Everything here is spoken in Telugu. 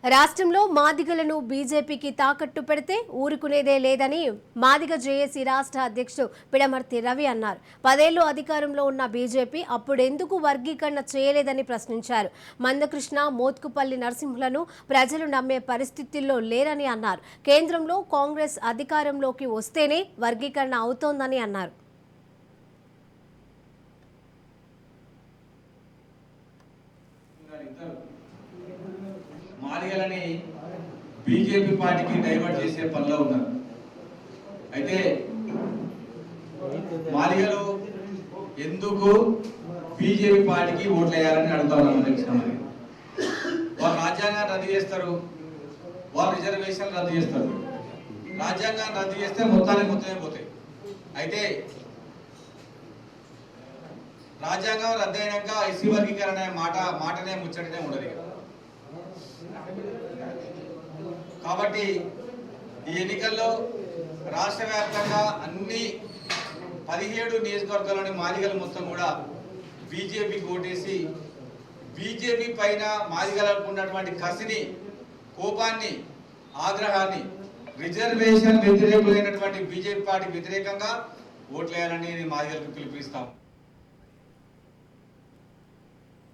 రాష్ట్రంలో మాదిగలను బీజేపీకి తాకట్టు పెడితే ఊరుకునేదే లేదని మాదిగ జేఏసీ రాష్ట్ర అధ్యక్షుడు పిడమర్తి రవి అన్నారు. 10 ఏళ్లు అధికారంలో ఉన్న బీజేపీ అప్పుడెందుకు వర్గీకరణ చేయలేదని ప్రశ్నించారు. మందకృష్ణ, మోత్కుపల్లి నరసింహులను ప్రజలు నమ్మే పరిస్థితుల్లో లేరని అన్నారు. కేంద్రంలో కాంగ్రెస్ అధికారంలోకి వస్తేనే వర్గీకరణ అవుతోందని అన్నారు. మాదిగలని బీజేపీ పార్టీకి డైవర్ట్ చేసే పనిలో ఉన్నారు. అయితే మాదిగలు ఎందుకు బీజేపీ పార్టీకి ఓట్లు వేయాలని అడుగుతా ఉన్నారు. వాళ్ళు రాజ్యాంగాన్ని రద్దు చేస్తారు, వాళ్ళు రిజర్వేషన్ రద్దు చేస్తారు. రాజ్యాంగాన్ని రద్దు చేస్తే మొత్తమే పోతాయి. అయితే రాజ్యాంగం రద్దు అయినాక ఎస్సీ వర్గీకరణ మాటనే ముచ్చటనే ఉండదు. కాబట్టి ఈ ఎన్నికల్లో రాష్ట్ర వ్యాప్తంగా అన్ని 17 నియోజకవర్గాల్లోని మాదిగలు మొత్తం కూడా బీజేపీకి ఓటేసి బీజేపీ పైన మాదిగలకు ఉన్నటువంటి కసిని, కోపాన్ని, ఆగ్రహాన్ని రిజర్వేషన్ వ్యతిరేకులైనటువంటి బీజేపీ పార్టీ వ్యతిరేకంగా ఓట్లేయాలని మాదిగలకు పిలుపునిస్తాం.